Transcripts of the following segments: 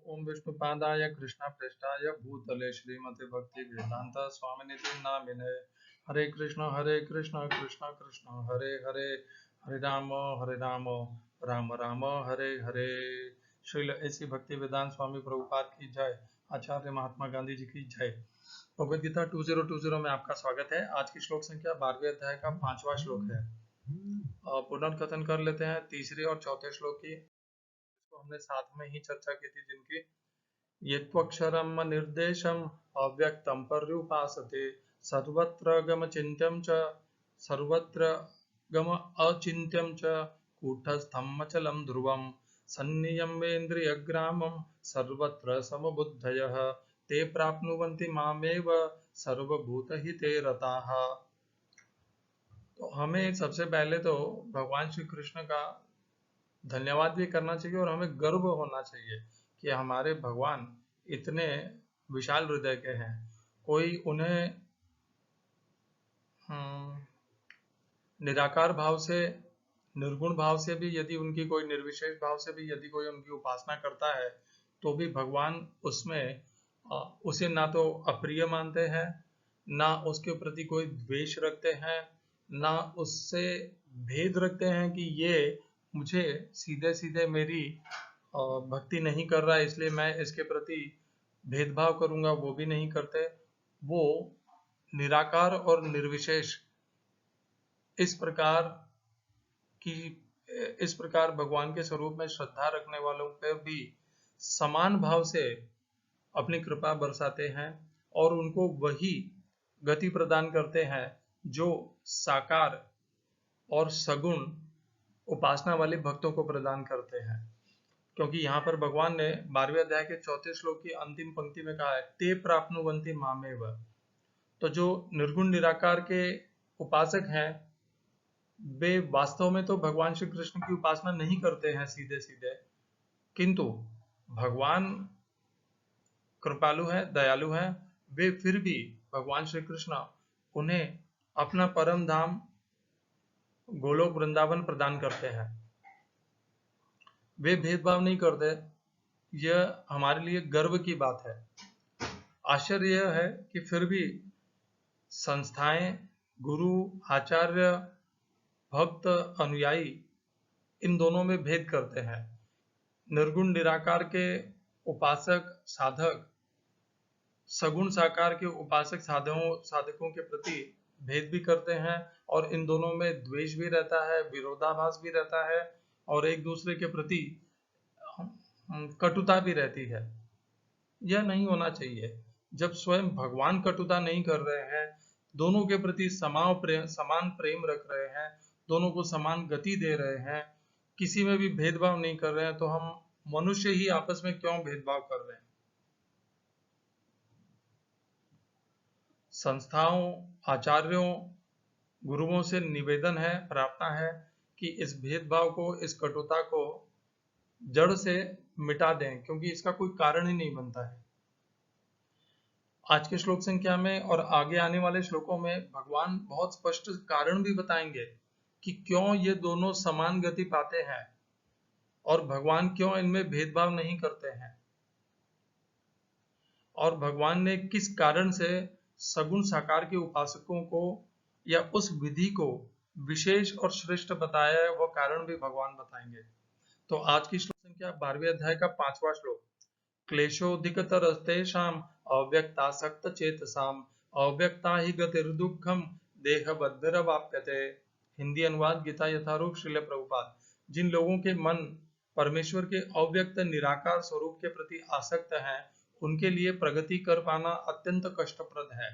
ओम विष्णुपादाय कृष्णप्रेष्ठाय भूतले श्रीमते भक्ति वेदांत स्वामिनिति नामिने। हरे कृष्ण कृष्ण कृष्ण हरे हरे, हरे राम राम राम हरे हरे। श्रील ऐसी भक्ति वेदांत स्वामी प्रभुपाद की जय, आचार्य महात्मा गांधी जी की जय। भगवद गीता 2020 में आपका स्वागत है। आज की श्लोक संख्या 12वें अध्याय का 5वां श्लोक है। पुनर्कथन कर लेते हैं तीसरे और चौथे श्लोक की। तो हमने साथ में ही चर्चा की थी, जिनकी यत्वक्षरम निर्देशम अव्यक्तम पर्युपासते सर्वत्र गम चिन्त्यम च सर्वत्र गम अचिन्त्यम च कूटस्थम अचलम ध्रुवम सन्नियमेन्द्रियग्रामम सर्वत्र समबुद्धयः ते प्राप्नुवन्ति मामेव सर्वभूतहिते रताः। तो हमें सबसे पहले तो भगवान श्री कृष्ण का धन्यवाद भी करना चाहिए और हमें गर्व होना चाहिए कि हमारे भगवान इतने विशाल हृदय के हैं। कोई उन्हें निराकार भाव से, निर्गुण भाव से भी, यदि उनकी कोई निर्विशेष भाव से भी यदि कोई उनकी उपासना करता है तो भी भगवान उसमें उसे ना तो अप्रिय मानते हैं, ना उसके प्रति कोई द्वेष रखते हैं, ना उससे भेद रखते हैं कि ये मुझे सीधे सीधे मेरी भक्ति नहीं कर रहा है इसलिए मैं इसके प्रति भेदभाव करूंगा, वो भी नहीं करते। वो निराकार और निर्विशेष इस प्रकार भगवान के स्वरूप में श्रद्धा रखने वालों पर भी समान भाव से अपनी कृपा बरसाते हैं और उनको वही गति प्रदान करते हैं जो साकार और सगुण उपासना वाले भक्तों को प्रदान करते हैं। क्योंकि यहाँ पर भगवान ने 12वें अध्याय के 4थे श्लोक की अंतिम पंक्ति में कहा है ते प्राप्नुवन्ति मामेव। तो जो निर्गुण निराकार के उपासक हैं वे वास्तव में तो भगवान श्री कृष्ण की उपासना नहीं करते हैं सीधे सीधे, किंतु भगवान कृपालु है, दयालु है, वे फिर भी भगवान श्री कृष्ण उन्हें अपना परम धाम गोलोक वृंदावन प्रदान करते हैं। वे भेदभाव नहीं करते। यह हमारे लिए गर्व की बात है। आश्चर्य यह है कि फिर भी संस्थाएं, गुरु, आचार्य, भक्त, अनुयायी इन दोनों में भेद करते हैं। निर्गुण निराकार के उपासक साधक सगुण साकार के उपासक साधकों के प्रति भेद भी करते हैं और इन दोनों में द्वेष भी रहता है, विरोधाभास भी रहता है और एक दूसरे के प्रति कटुता भी रहती है। यह नहीं होना चाहिए। जब स्वयं भगवान कटुता नहीं कर रहे हैं, दोनों के प्रति समान प्रेम रख रहे हैं, दोनों को समान गति दे रहे हैं, किसी में भी भेदभाव नहीं कर रहे हैं, तो हम मनुष्य ही आपस में क्यों भेदभाव कर रहे हैं। संस्थाओं, आचार्यों, गुरुओं से निवेदन है, प्रार्थना है कि इस भेदभाव को, इस कटुता को जड़ से मिटा दें, क्योंकि इसका कोई कारण ही नहीं बनता है। आज के श्लोक संख्या में और आगे आने वाले श्लोकों में भगवान बहुत स्पष्ट कारण भी बताएंगे कि क्यों ये दोनों समान गति पाते हैं और भगवान क्यों इनमें भेदभाव नहीं करते हैं और भगवान ने किस कारण से सगुण साकार के उपासकों को या उस विधि को विशेष और श्रेष्ठ बताया है, वह कारण भी भगवान बताएंगे। तो आज की श्लोक संख्या 12वें अध्याय का 5वां श्लोक। क्लेशोऽधिकतरस्तेषाम् अव्यक्तासक्त चेतसाम् अव्यक्ता ही गतिर्दुःखम देहबद्धिरवाप्यते। हिंदी अनुवाद गीता यथारूप श्रील प्रभुपाद। जिन लोगों के मन परमेश्वर के अव्यक्त निराकार स्वरूप के प्रति आसक्त हैं, उनके लिए प्रगति कर पाना अत्यंत कष्टप्रद है।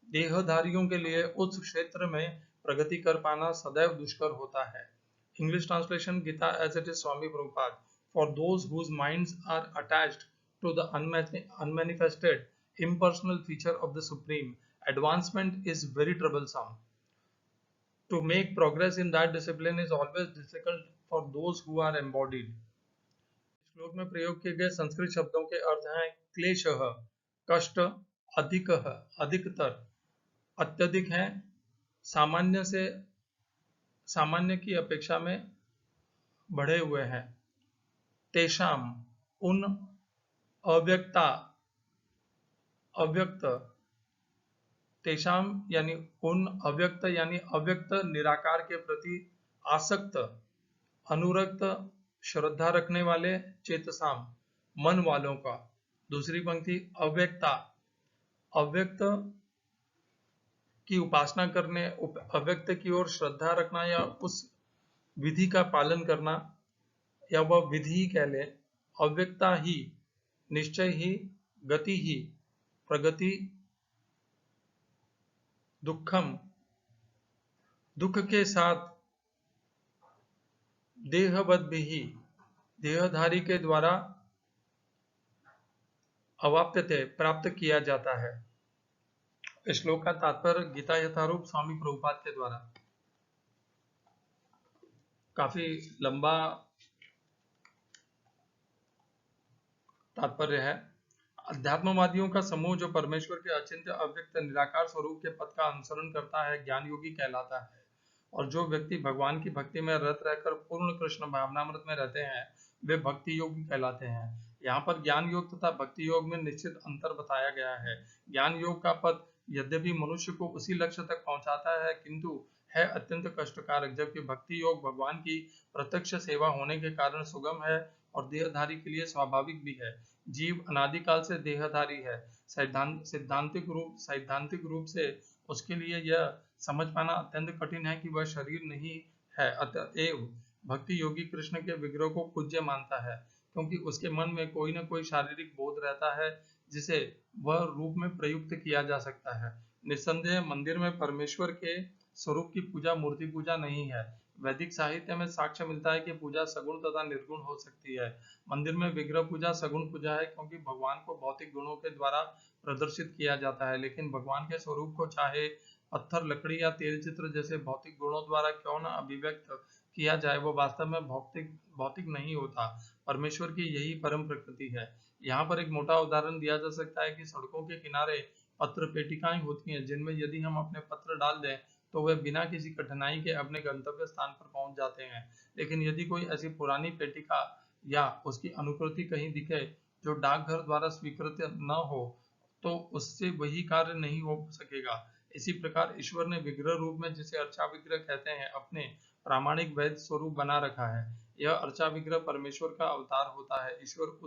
देहधारियों के लिए उस क्षेत्र में प्रगति कर पाना सदैव दुष्कर होता है। English translation Gita as it is Swami Prabhupada. For those whose minds are attached to the unmanifested, impersonal feature of the Supreme, advancement is very troublesome. To make progress in that discipline is always difficult for those who are embodied. श्लोक में प्रयोग किए गए संस्कृत शब्दों के अर्थ हैं क्लेशः कष्ट, अधिकः अधिकतर, अत्यधिक है, सामान्य की अपेक्षा में बढ़े हुए हैं, तेषाम उन अव्यक्ता अव्यक्त तेषाम यानी उन अव्यक्त यानी अव्यक्त निराकार के प्रति आसक्त अनुरक्त श्रद्धा रखने वाले चेतसाम मन वालों का। दूसरी पंक्ति अव्यक्ता अव्यक्त की उपासना करने अव्यक्त की ओर श्रद्धा रखना या उस विधि का पालन करना या वह विधि ही कह ले। अव्यक्ता ही निश्चय ही गति ही प्रगति दुखम दुख के साथ देहवद भी देहधारी के द्वारा अवाप्यते प्राप्त किया जाता है। श्लोक का तात्पर्य गीता यथारूप स्वामी प्रभुपाद के द्वारा। काफी लंबा तात्पर्य है। अध्यात्मवादियों का समूह जो परमेश्वर के अचिंत्य अव्यक्त निराकार स्वरूप के पद का अनुसरण करता है ज्ञान योगी कहलाता है, और जो व्यक्ति भगवान की भक्ति में रत रहकर पूर्ण कृष्ण भावनामृत में रहते हैं वे भक्ति योगी कहलाते हैं। यहाँ पर ज्ञान योग तथा भक्ति योग में निश्चित अंतर बताया गया है। ज्ञान योग का पद यद्यपि मनुष्य को उसी लक्ष्य तक पहुंचाता है किंतु है अत्यंत कष्टकारक, जबकि भक्ति योग भगवान की प्रत्यक्ष सेवा होने के कारण सुगम है और देहधारी के लिए स्वाभाविक भी है। जीव अनादिकाल से देहधारी है। सैद्धांतिक रूप से उसके लिए यह समझ पाना अत्यंत कठिन है कि वह शरीर नहीं है। अतएव भक्ति योगी कृष्ण के विग्रह को पूज्य मानता है क्योंकि उसके मन में कोई न कोई शारीरिक बोध रहता है जिसे वह रूप में प्रयुक्त किया जा सकता है। निस्संदेह मंदिर में परमेश्वर के स्वरूप की पूजा मूर्ति पूजा नहीं है। वैदिक साहित्य में साक्ष्य मिलता है कि पूजा सगुण तथा निर्गुण हो सकती है। मंदिर में विग्रह पूजा सगुण पूजा है क्योंकि भगवान को भौतिक गुणों के द्वारा प्रदर्शित किया जाता है, लेकिन भगवान के स्वरूप को चाहे पत्थर लकड़ी या तेल चित्र जैसे भौतिक गुणों द्वारा क्यों न अभिव्यक्त किया जाए वो वास्तव में भौतिक नहीं होता। परमेश्वर की यही परम प्रकृति है। यहाँ पर एक मोटा उदाहरण दिया जा सकता है कि सड़कों के किनारे पत्र पेटिकाएं होती हैं जिनमें यदि हम अपने पत्र डाल दें तो वे बिना किसी कठिनाई के अपने गंतव्य स्थान पर पहुंच जाते हैं। लेकिन यदि कोई ऐसी पुरानी पेटिका या उसकी अनुकृति कहीं दिखे जो डाकघर द्वारा स्वीकृत न हो तो उससे वही कार्य नहीं हो सकेगा। इसी प्रकार ईश्वर ने विग्रह रूप में जिसे अर्चा विग्रह कहते हैं अपने प्रामाणिक वैध स्वरूप बना रखा है। यह अर्चा विग्रह परमेश्वर का अवतार होता है। ईश्वर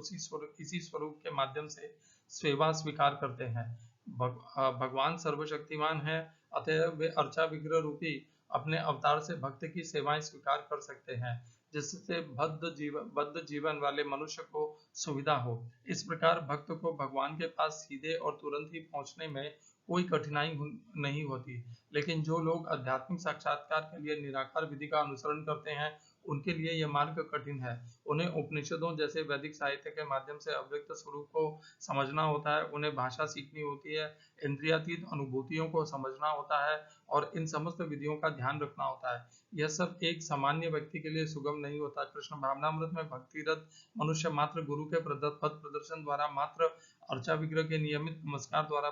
इसी स्वरूप के माध्यम से सेवा स्वीकार करते हैं। भगवान सर्वशक्तिमान है, अतएव वे अर्चा विग्रह रूपी अपने अवतार से भक्त की सेवाएं स्वीकार कर सकते हैं जिससे बद्ध जीवन वाले मनुष्य को सुविधा हो। इस प्रकार भक्त को भगवान के पास सीधे और तुरंत ही पहुंचने में कोई कठिनाई नहीं होती। लेकिन जो लोग आध्यात्मिक साक्षात्कार के लिए निराकार विधि का अनुसरण करते हैं उनके लिए यह मार्ग कठिन है। उन्हें उपनिषदों जैसे वैदिक साहित्य के माध्यम से अव्यक्त स्वरूप को समझना होता है, उन्हें भाषा सीखनी होती है, इंद्रियातीत अनुभूतियों को समझना होता है और इन समस्त विधियों का ध्यान रखना होता है। यह सब एक सामान्य व्यक्ति के लिए सुगम नहीं होता। कृष्ण भावनामृत में भक्तिरत मनुष्य मात्र गुरु के पथ प्रदर्शन द्वारा, मात्र अर्चा विग्रह के नियमित नमस्कार द्वारा,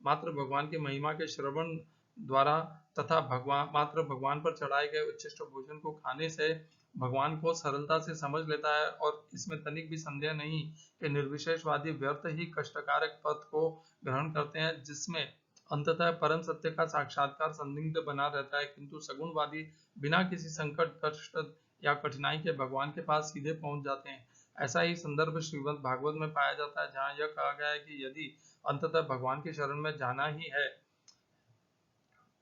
भगवान की महिमा के श्रवण द्वारा तथा भगवान पर चढ़ाए गए उच्चिष्ट भोजन को खाने से भगवान को सरलता से समझ लेता है। और इसमें तनिक भी संदेह नहीं कि निर्विशेषवादी व्यर्थ ही कष्टकारक पथ को ग्रहण करते हैं जिसमें अंततः परम सत्य का साक्षात्कार संदिग्ध बना रहता है, किंतु सगुणवादी बिना किसी संकट कष्ट या कठिनाई के भगवान के पास सीधे पहुंच जाते हैं। ऐसा ही संदर्भ श्रीमद् भागवत में पाया जाता है जहाँ यह कहा गया है कि यदि अंततः भगवान की शरण में जाना ही है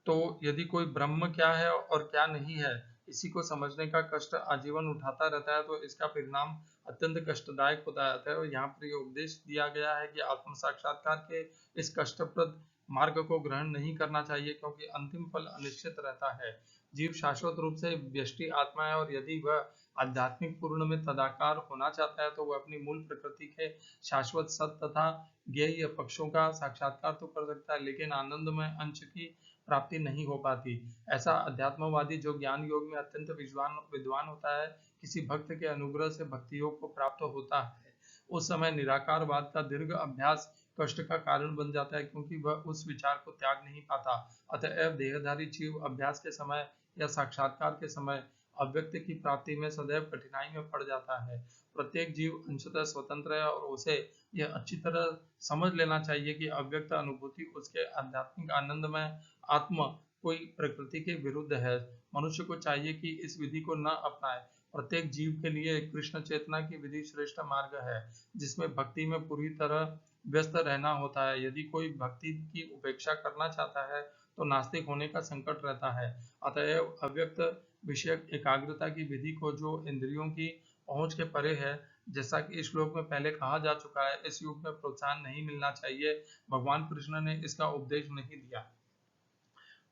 तो यदि कोई ब्रह्म क्या है और क्या नहीं है इसी को समझने का कष्ट आजीवन उठाता रहता है तो इसका परिणाम अत्यंत कष्टदायक होता है। अतः यहाँ पर यह उपदेश दिया गया है कि आत्म साक्षात्कार के इस कष्टप्रद मार्ग को ग्रहण नहीं करना चाहिए क्योंकि अंतिम फल अनिश्चित रहता है। जीव शाश्वत रूप से व्यष्टि आत्मा है और यदि वह आध्यात्मिक पूर्ण में तदाकार होना चाहता है तो वह अपनी मूल प्रकृति के शाश्वत सत तथा ज्ञेय पक्षों का साक्षात्कार तो कर सकता है, लेकिन आनंदमय अंश की प्राप्ति नहीं हो पाती। ऐसा अध्यात्मवादी जो ज्ञान योग में अत्यंत विद्वान होता है, किसी भक्त के अनुग्रह से भक्ति योग को प्राप्त होता है, उस समय निराकारवाद का दीर्घ अभ्यास कष्ट का कारण बन जाता है क्योंकि वह उस विचार को त्याग नहीं पाता। अतएव देहधारी जीव अभ्यास के समय या साक्षात्कार के समय अव्यक्त की प्राप्ति में सदैव कठिनाई में पड़ जाता है। प्रत्येक जीव अंशतः स्वतंत्र है और उसे यह अच्छी तरह समझ लेना चाहिए कि अव्यक्त अनुभूति उसके आध्यात्मिक आनंद में आत्मा कोई प्रकृति के विरुद्ध है। मनुष्य को चाहिए कि इस विधि को न अपनाए। प्रत्येक जीव के लिए कृष्ण चेतना की विधि श्रेष्ठ मार्ग है, जिसमें भक्ति में पूरी तरह व्यस्त रहना होता है। यदि कोई भक्ति की उपेक्षा करना चाहता है तो नास्तिक होने का संकट रहता है। अतएव अव्यक्त विषयक एकाग्रता की विधि को, जो इंद्रियों की पहुंच के परे है, जैसा कि इस श्लोक में पहले कहा जा चुका है, इस युग में प्रोत्साहन नहीं मिलना चाहिए। भगवान कृष्ण ने इसका उपदेश नहीं दिया।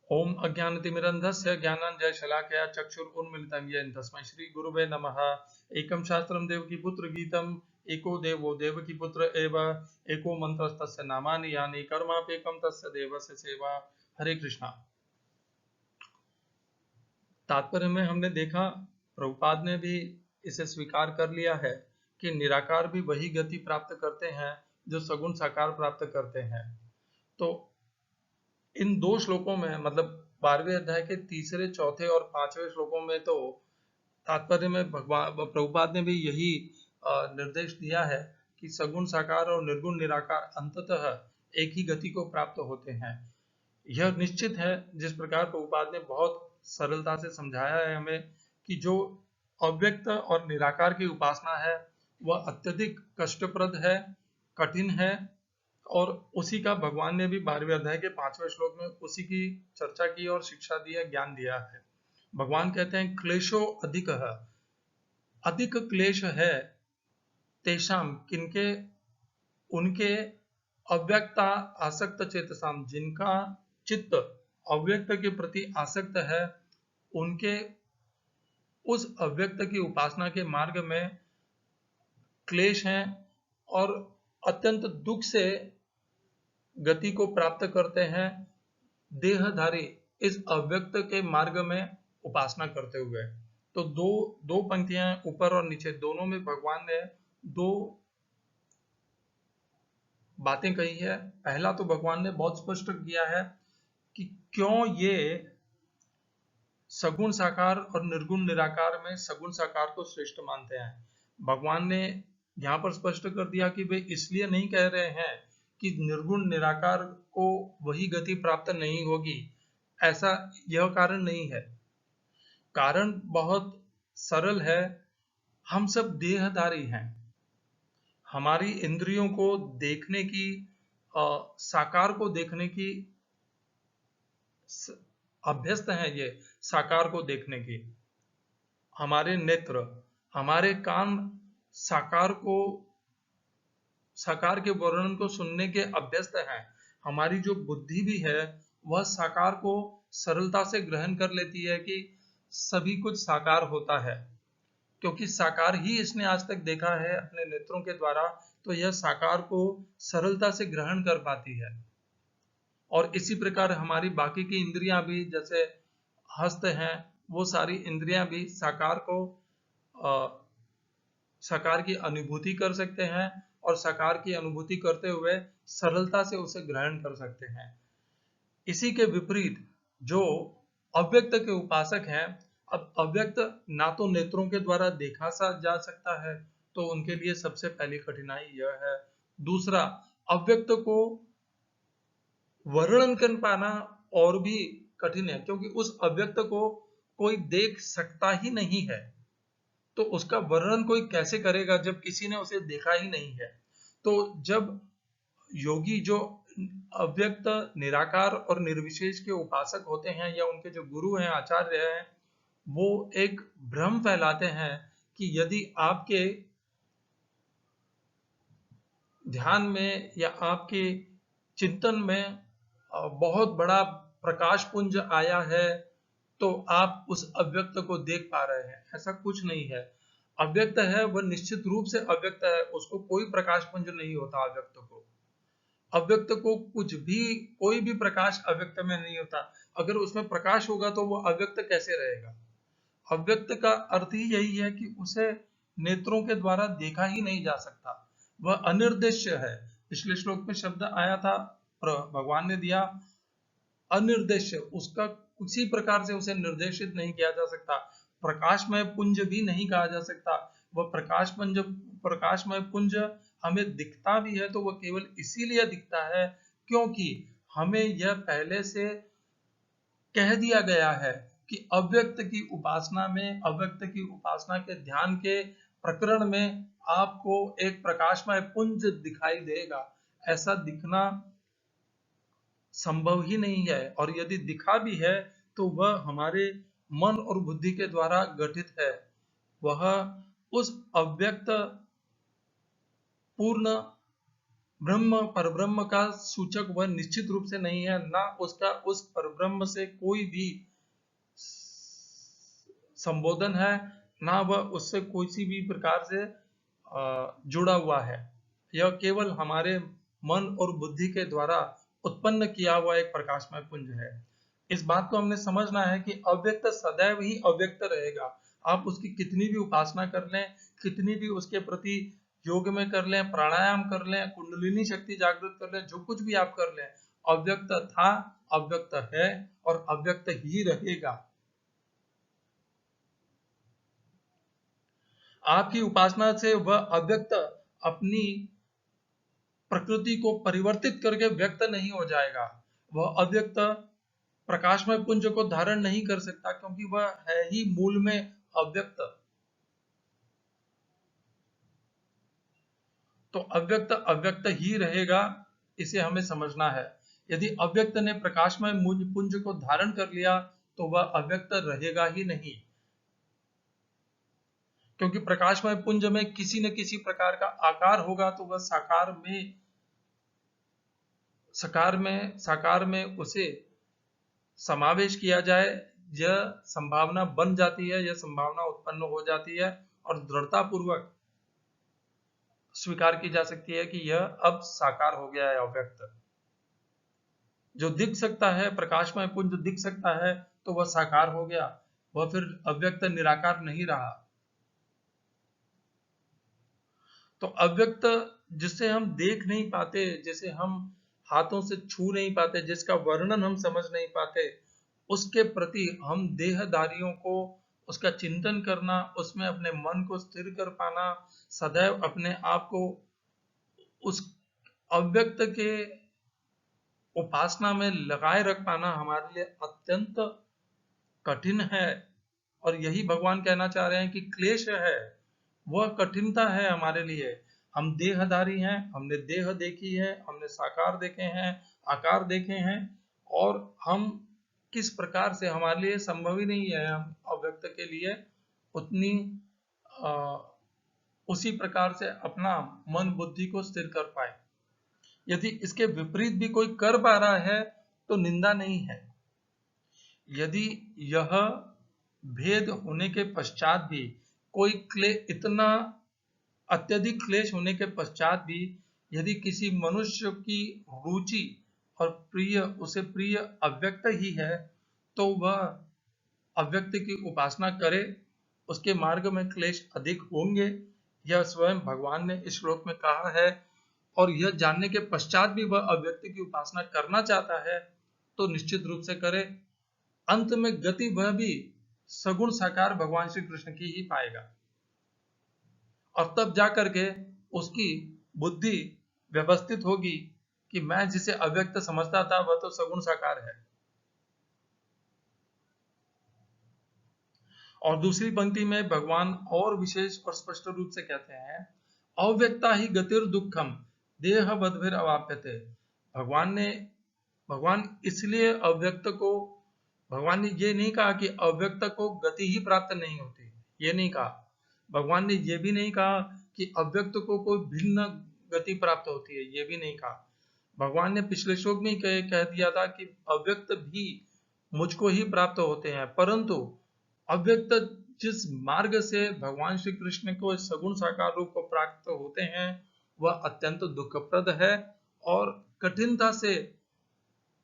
ओम अज्ञानतिमिरन्धस्य ज्ञानाञ्जनशलाकया चक्षुरुन्मीलितं येन तस्मै श्रीगुरुवे नमः। एकं शास्त्रं देवकीपुत्र गीतम् एको देवो देवकीपुत्र एव एको मन्त्रस्तस्य नामानि यानि कर्माप्येकं तस्य देवस्य सेवा। हरे कृष्णा। तात्पर्य में हमने देखा, प्रभुपाद ने भी इसे स्वीकार कर लिया है कि निराकार भी वही गति प्राप्त करते हैं जो सगुण साकार प्राप्त करते हैं। तो इन दो श्लोकों में, मतलब 12वें अध्याय के तीसरे, चौथे और 5वें श्लोकों में, तो तात्पर्य में भगवान प्रभुपाद ने भी यही निर्देश दिया है कि सगुण साकार और निर्गुण निराकार अंततः एक ही गति को प्राप्त होते हैं। यह निश्चित है, जिस प्रकार प्रभुपाद ने बहुत सरलता से समझाया है हमें, कि जो अव्यक्त और निराकार की उपासना है वह अत्यधिक कष्टप्रद है, कठिन है, और उसी का भगवान ने भी 12वें अध्याय के 5वें श्लोक में उसी की चर्चा की और शिक्षा दी है, ज्ञान दिया है। भगवान कहते हैं क्लेशो अधिक है, अधिक क्लेश है तेषाम, किनके, उनके अव्यक्ता आसक्त चेतसाम, जिनका चित्त अव्यक्त के प्रति आसक्त है, उनके उस अव्यक्त की उपासना के मार्ग में क्लेश हैं और अत्यंत दुख से गति को प्राप्त करते हैं देहधारी इस अव्यक्त के मार्ग में उपासना करते हुए। तो दो पंक्तियां ऊपर और नीचे दोनों में भगवान ने दो बातें कही है। पहला तो भगवान ने बहुत स्पष्ट किया है कि क्यों ये सगुण साकार और निर्गुण निराकार में सगुण साकार को श्रेष्ठ मानते हैं। भगवान ने यहाँ पर स्पष्ट कर दिया कि वे इसलिए नहीं कह रहे हैं कि निर्गुण निराकार को वही गति प्राप्त नहीं होगी, ऐसा यह कारण नहीं है। कारण बहुत सरल है, हम सब देहधारी हैं। हमारी इंद्रियों को देखने की, साकार को देखने की अभ्यस्त हैं, ये साकार को देखने की। हमारे नेत्र, हमारे कान साकार के वर्णन को सुनने के अभ्यस्त हैं। हमारी जो बुद्धि भी है वह साकार को सरलता से ग्रहण कर लेती है कि सभी कुछ साकार होता है, क्योंकि साकार ही इसने आज तक देखा है अपने नेत्रों के द्वारा, तो यह साकार को सरलता से ग्रहण कर पाती है। और इसी प्रकार हमारी बाकी की इंद्रियां भी, जैसे हस्त हैं, वो सारी इंद्रियां भी साकार की अनुभूति कर सकते हैं और साकार की अनुभूति करते हुए सरलता से उसे ग्रहण कर सकते हैं। इसी के विपरीत जो अव्यक्त के उपासक हैं, अब अव्यक्त ना तो नेत्रों के द्वारा देखा जा सकता है, तो उनके लिए सबसे पहली कठिनाई यह है। दूसरा, अव्यक्त को वर्णन कर पाना और भी कठिन है, क्योंकि उस अव्यक्त को कोई देख सकता ही नहीं है, तो उसका वर्णन कोई कैसे करेगा जब किसी ने उसे देखा ही नहीं है। तो जब योगी जो अव्यक्त, निराकार और निर्विशेष के उपासक होते हैं, या उनके जो गुरु हैं, आचार्य हैं, वो एक भ्रम फैलाते हैं कि यदि आपके ध्यान में या आपके चिंतन में बहुत बड़ा प्रकाश पुंज आया है तो आप उस अव्यक्त को देख पा रहे हैं। ऐसा कुछ नहीं है। अव्यक्त है वह निश्चित रूप से अव्यक्त है, उसको कोई प्रकाश पुंज नहीं होता। अव्यक्त को कोई भी प्रकाश अव्यक्त में नहीं होता। अगर उसमें प्रकाश होगा तो वो अव्यक्त कैसे रहेगा? अव्यक्त का अर्थ ही यही है कि उसे नेत्रों के द्वारा देखा ही नहीं जा सकता, वह अनिर्देश्य है। पिछले श्लोक में शब्द आया था, भगवान ने दिया अनिर्देश्य, उसका किसी प्रकार से उसे निर्देशित नहीं किया जा सकता। प्रकाशमय पुंज भी नहीं कहा जा सकता। वह प्रकाशमय पुंज हमें दिखता भी है तो वह केवल इसीलिए दिखता है क्योंकि हमें यह पहले से कह दिया गया है कि अव्यक्त की उपासना के ध्यान के प्रकरण में आपको एक प्रकाशमय पुंज दिखाई देगा। ऐसा दिखना संभव ही नहीं है, और यदि दिखा भी है तो वह हमारे मन और बुद्धि के द्वारा गठित है। वह उस अव्यक्त पूर्ण परब्रह्म का सूचक वह निश्चित रूप से नहीं है, ना उसका उस परब्रह्म से कोई भी संबोधन है, ना वह उससे किसी भी प्रकार से जुड़ा हुआ है। यह केवल हमारे मन और बुद्धि के द्वारा उत्पन्न किया हुआ एक प्रकाशमय पुंज है। इस बात को हमने समझना है कि अव्यक्त सदैव ही अव्यक्त रहेगा। आप उसकी कितनी भी उपासना कर लें, कितनी भी उसके प्रति योग में कर लें, प्राणायाम कर लें, कुंडलिनी शक्ति जागृत कर लें, जो कुछ भी आप कर लें, अव्यक्त था, अव्यक्त है और अव्यक्त ही रहेगा। आपकी उपासना से वह अव्यक्त अपनी प्रकृति को परिवर्तित करके व्यक्त नहीं हो जाएगा। वह अव्यक्त प्रकाशमय पुंज को धारण नहीं कर सकता क्योंकि वह है ही मूल में अव्यक्त। तो अव्यक्त अव्यक्त ही रहेगा, इसे हमें समझना है। यदि अव्यक्त ने प्रकाशमय पुंज को धारण कर लिया तो वह अव्यक्त रहेगा ही नहीं, क्योंकि प्रकाशमय पुंज में किसी न किसी प्रकार का आकार होगा तो वह साकार में उसे समावेश किया जाए, यह संभावना बन जाती है, यह संभावना उत्पन्न हो जाती है और दृढ़ता पूर्वक स्वीकार की जा सकती है कि यह अब साकार हो गया है अव्यक्त। जो दिख सकता है, प्रकाशमय पुंज दिख सकता है तो वह साकार हो गया, वह फिर अव्यक्त निराकार नहीं रहा। तो अव्यक्त जिसे हम देख नहीं पाते, जिसे हम हाथों से छू नहीं पाते, जिसका वर्णन हम समझ नहीं पाते, उसके प्रति हम देहधारियों को उसका चिंतन करना, उसमें अपने मन को स्थिर कर पाना, सदैव अपने आप को उस अव्यक्त के उपासना में लगाए रख पाना हमारे लिए अत्यंत कठिन है। और यही भगवान कहना चाह रहे हैं कि क्लेश है, वह कठिनता है हमारे लिए। हम देहधारी हैं, हमने देह देखी है, हमने साकार देखे हैं, आकार देखे हैं, और हम किस प्रकार से हमारे लिए संभव ही नहीं है हम अव्यक्त के लिए उतनी उसी प्रकार से अपना मन बुद्धि को स्थिर कर पाए। यदि इसके विपरीत भी कोई कर पा रहा है तो निंदा नहीं है। यदि यह भेद होने के पश्चात भी कोई इतना अत्यधिक क्लेश होने के पश्चात भी यदि किसी मनुष्य की रुचि और उसे प्रिय अव्यक्त ही है तो वह अव्यक्त की उपासना करे। उसके मार्ग में क्लेश अधिक होंगे, यह स्वयं भगवान ने इस श्लोक में कहा है, और यह जानने के पश्चात भी वह अव्यक्त की उपासना करना चाहता है तो निश्चित रूप से करे। अंत में गति वह भी सगुण साकार भगवान श्री कृष्ण की ही पाएगा, और तब जाकर के उसकी बुद्धि व्यवस्थित होगी कि मैं जिसे अव्यक्त समझता था वह तो सगुण साकार है। और दूसरी पंक्ति में भगवान और विशेष और स्पष्ट रूप से कहते हैं, अव्यक्ता ही गतिर दुखम देह बद्भिर अवाप्यते। भगवान इसलिए भगवान ने ये नहीं कहा कि अव्यक्त को गति ही प्राप्त नहीं होती, ये नहीं कहा। भगवान ने ये भी नहीं कहा कि अव्यक्त को कोई भिन्न गति प्राप्त होती है, ये भी नहीं कहा। भगवान ने पिछले श्लोक में ही कह दिया था कि अव्यक्त भी मुझको ही प्राप्त होते हैं, परंतु अव्यक्त जिस मार्ग से भगवान श्री कृष्ण को सगुण साकार रूप को प्राप्त होते हैं वह अत्यंत दुखप्रद है, और कठिनता से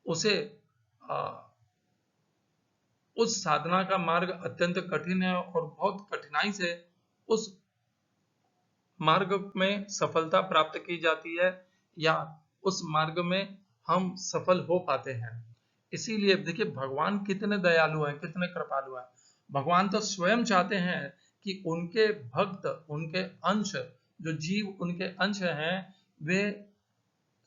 उसे उस साधना का मार्ग अत्यंत कठिन है, और बहुत कठिनाई से उस मार्ग में सफलता प्राप्त की जाती है, या उस मार्ग में हम सफल हो पाते हैं। इसीलिए देखिए भगवान कितने दयालु हैं, कितने कृपालु हैं। भगवान तो स्वयं चाहते हैं कि उनके भक्त, उनके अंश, जो जीव उनके अंश हैं, वे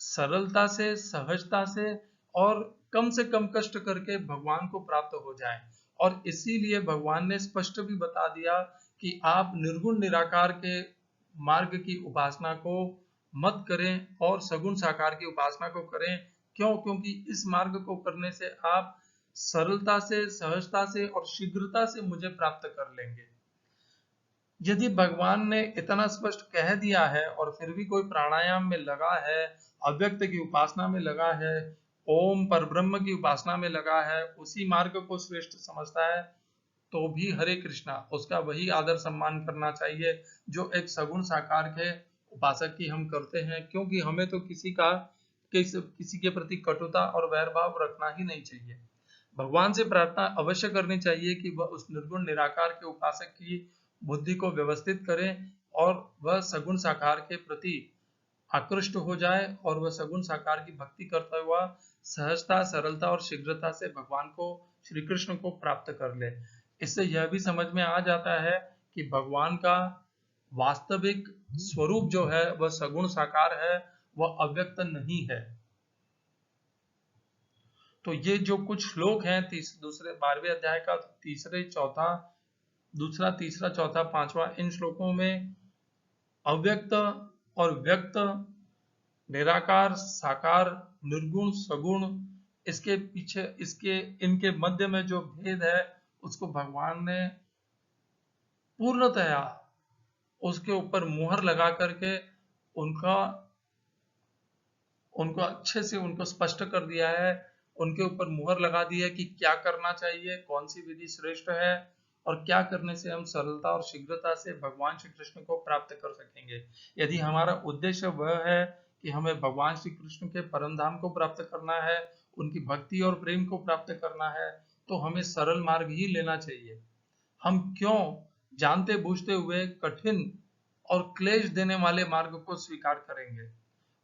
सरलता से, सहजता से और कम से कम कष्ट करके भगवान को प्राप्त हो जाएं। और इसीलिए भगवान ने स्पष्ट भी बता दिया कि आप निर्गुण निराकार के मार्ग की उपासना को मत करें और सगुण साकार की उपासना को करें। क्यों? क्योंकि इस मार्ग को करने से आप सरलता से, सहजता से और शीघ्रता से मुझे प्राप्त कर लेंगे। यदि भगवान ने इतना स्पष्ट कह दिया है और फिर भी कोई प्राणायाम में लगा है, अव्यक्त की उपासना में लगा है, ओम परब्रह्म की उपासना में लगा है, उसी मार्ग को श्रेष्ठ समझता है, तो भी हरे कृष्णा, उसका वही आदर सम्मान करना चाहिए जो एक सगुण साकार के उपासक की हम करते हैं। क्योंकि हमें तो किसी के प्रति कटुता और वैर भाव रखना ही नहीं चाहिए। भगवान से प्रार्थना अवश्य करनी चाहिए कि वह उस निर्गुण निराकार के उपासक की बुद्धि को व्यवस्थित करें और वह सगुण साकार के प्रति आकृष्ट हो जाए और वह सगुण साकार की भक्ति करता हुआ सहजता, सरलता और शीघ्रता से भगवान को, श्री कृष्ण को प्राप्त कर ले। इससे यह भी समझ में आ जाता है कि भगवान का वास्तविक स्वरूप जो है वह सगुण साकार है, वह अव्यक्त नहीं है। तो ये जो कुछ श्लोक हैं दूसरे 12वें अध्याय का दूसरा, तीसरा, चौथा, पांचवा, इन श्लोकों में अव्यक्त और व्यक्त, निराकार, साकार, निर्गुण, सगुण, इसके पीछे, इनके मध्य में जो भेद है उसको भगवान ने पूर्णतया उसके ऊपर मुहर लगा करके उनको अच्छे से उनको स्पष्ट कर दिया है, उनके ऊपर मुहर लगा दी है कि क्या करना चाहिए, कौन सी विधि श्रेष्ठ है और क्या करने से हम सरलता और शीघ्रता से भगवान श्री कृष्ण को प्राप्त कर सकेंगे। यदि हमारा उद्देश्य वह है कि हमें भगवान श्री कृष्ण के परम धाम को प्राप्त करना है, उनकी भक्ति और प्रेम को प्राप्त करना है, तो हमें सरल मार्ग ही लेना चाहिए। हम क्यों जानते बूझते हुए कठिन और क्लेश देने वाले मार्ग को स्वीकार करेंगे?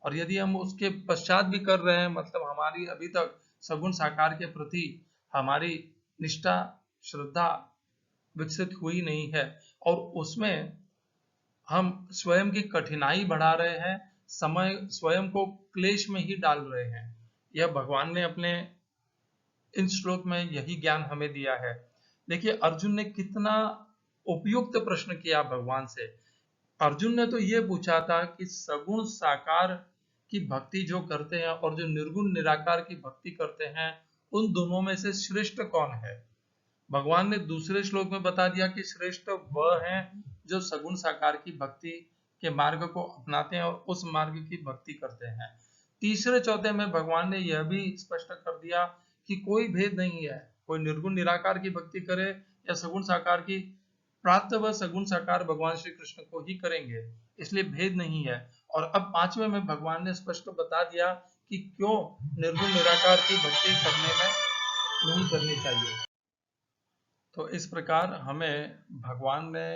और यदि हम उसके पश्चात भी कर रहे हैं, मतलब हमारी अभी तक सगुण साकार के प्रति हमारी निष्ठा, श्रद्धा विकसित हुई नहीं है और उसमें हम स्वयं की कठिनाई बढ़ा रहे हैं, समय स्वयं को क्लेश में ही डाल रहे हैं। यह भगवान ने अपने इन श्लोक में यही ज्ञान हमें दिया है। देखिए अर्जुन ने कितना उपयुक्त प्रश्न किया भगवान से। अर्जुन ने तो ये पूछा था कि सगुण साकार की भक्ति जो करते हैं और जो निर्गुण निराकार की भक्ति करते हैं, उन दोनों में से श्रेष्ठ कौन है? भगवान ने दूसरे श्लोक में बता दिया कि श्रेष्ठ वह हैं जो सगुण साकार की भक्ति के मार्ग को अपनाते हैं और उस मार्ग की भक्ति करते हैं। तीसरे चौथे में भगवान ने यह भी स्पष्ट कर दिया कि कोई भेद नहीं है, कोई निर्गुण निराकार की भक्ति करे या सगुण साकार की, प्राप्त व सगुण साकार भगवान श्री कृष्ण को ही करेंगे, इसलिए भेद नहीं है। और अब पांचवें में भगवान ने स्पष्ट बता दिया कि क्यों निर्गुण निराकार की भक्ति करने में नहीं करनी चाहिए। तो इस प्रकार हमें भगवान ने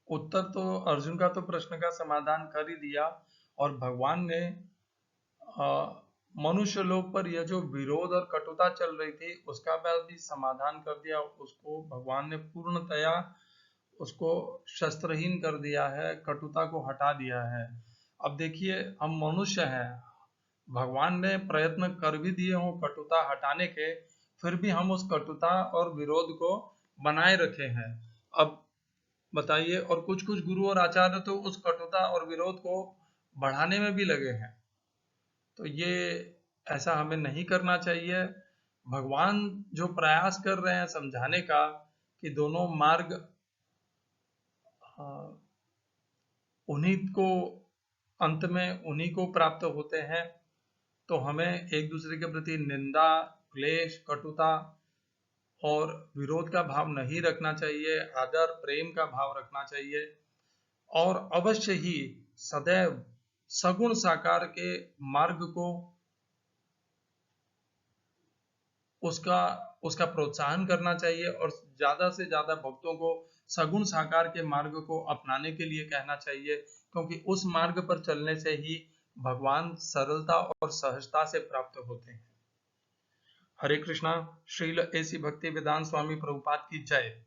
उत्तर तो अर्जुन का तो प्रश्न का समाधान कर ही दिया और भगवान ने मनुष्य लोक पर यह जो विरोध और कटुता चल रही थी उसका भी समाधान कर दिया। उसको भगवान ने पूर्णतया उसको शस्त्रहीन कर दिया है, कटुता को हटा दिया है। अब देखिए हम मनुष्य हैं, भगवान ने प्रयत्न कर भी दिए हों कटुता हटाने के, फिर भी हम उस कटुता और विरोध को बनाए रखे हैं। अब बताइए, और कुछ गुरु और आचार्य तो उस कटुता और विरोध को बढ़ाने में भी लगे हैं। तो ये ऐसा हमें नहीं करना चाहिए। भगवान जो प्रयास कर रहे हैं समझाने का कि दोनों मार्ग उन्हीं को अंत में उन्हीं को प्राप्त होते हैं, तो हमें एक दूसरे के प्रति निंदा, क्लेश, कटुता और विरोध का भाव नहीं रखना चाहिए, आदर प्रेम का भाव रखना चाहिए और अवश्य ही सदैव सगुण साकार के मार्ग को उसका प्रोत्साहन करना चाहिए और ज्यादा से ज्यादा भक्तों को सगुण साकार के मार्ग को अपनाने के लिए कहना चाहिए, क्योंकि उस मार्ग पर चलने से ही भगवान सरलता और सहजता से प्राप्त होते हैं। हरे कृष्णा। श्रील ऐसी भक्ति वेदांत स्वामी प्रभुपाद की जय।